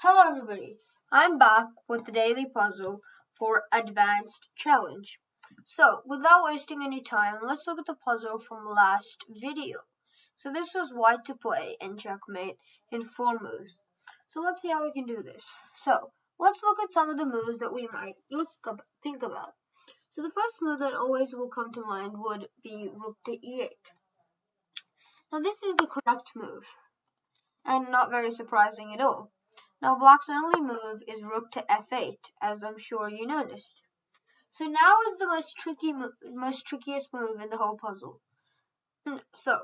Hello everybody, I'm back with the daily puzzle for Advanced Challenge. So, without wasting any time, let's look at the puzzle from last video. So this was white to play and checkmate in 4 moves. So let's see how we can do this. So, let's look at some of the moves that we might think about. So the first move that always will come to mind would be rook to e8. Now this is the correct move, and not very surprising at all. Now black's only move is rook to f8, as I'm sure you noticed. So now is the most trickiest move in the whole puzzle. So,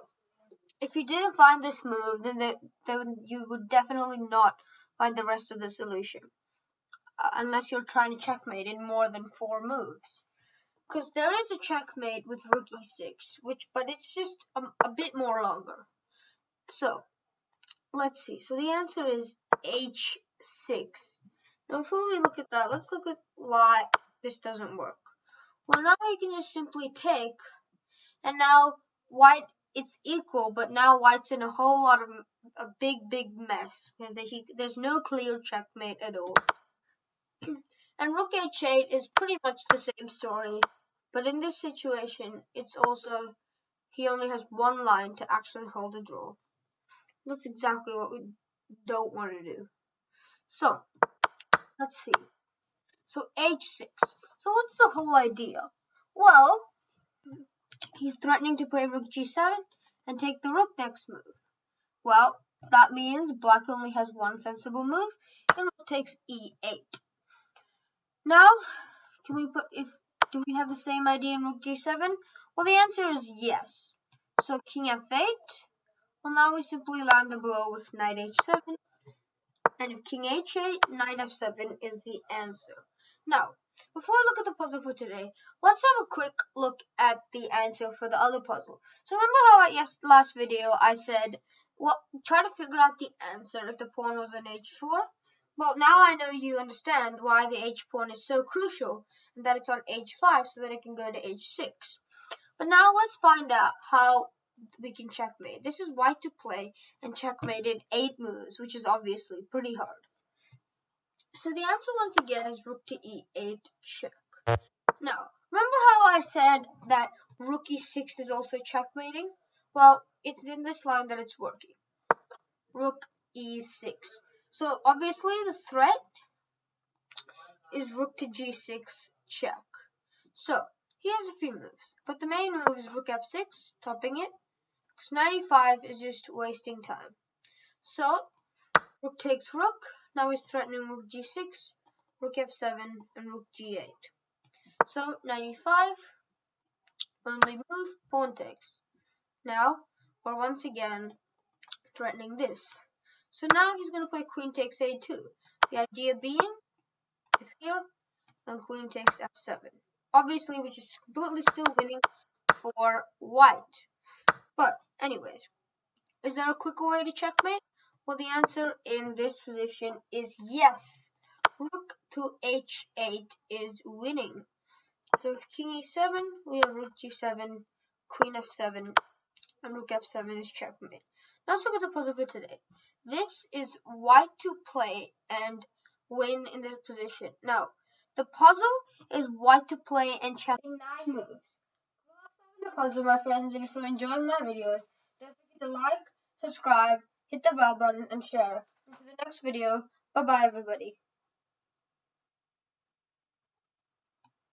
if you didn't find this move, then you would definitely not find the rest of the solution, unless you're trying to checkmate in more than 4 moves. Because there is a checkmate with rook e6, but it's just a bit more longer. So, let's see. So the answer is h6. Now before we look at that, let's look at why this doesn't work. Well, now you can just simply take, and now white, it's equal, but now white's in a whole lot of a big mess. There's no clear checkmate at all. And rook h8 is pretty much the same story, but in this situation, it's also, he only has one line to actually hold a draw. That's exactly what we don't want to do. So, let's see. So h6. So what's the whole idea? Well, he's threatening to play rook g7 and take the rook next move. Well, that means black only has one sensible move, and rook takes e8. Now, do we have the same idea in rook g7? Well, the answer is yes. So king f8. Well, now we simply land the blow with knight h7. And if king h8, knight f7 is the answer. Now, before we look at the puzzle for today, let's have a quick look at the answer for the other puzzle. So remember how last video I said, well, try to figure out the answer if the pawn was on h4? Well, now I know you understand why the h pawn is so crucial, and that it's on h5 so that it can go to h6. But now let's find out how we can checkmate. This is white to play and checkmated 8 moves, which is obviously pretty hard. So the answer once again is rook to e8 check. Now, remember how I said that rook e6 is also checkmating? Well, it's in this line that it's working. Rook e6. So obviously the threat is rook to g6 check. So he has a few moves, but the main move is rook f6, topping it, because 95 is just wasting time. So rook takes rook. Now he's threatening rook g6, rook f7, and rook g8. So 95, only move, pawn takes. Now we're once again threatening this. So now he's going to play queen takes a2. The idea being, if here, then queen takes f7. Obviously, which is completely still winning for white. But anyways, is there a quicker way to checkmate? Well, the answer in this position is yes. Rook to h8 is winning. So if king e7, we have rook g7, queen f7, and rook f7 is checkmate. Now let's look at the puzzle for today. This is white to play and win in this position. Now, the puzzle is white to play and check 9 moves. The puzzle, my friends, and if you're enjoying my videos, don't forget to like, subscribe, hit the bell button, and share. Until the next video, bye bye everybody.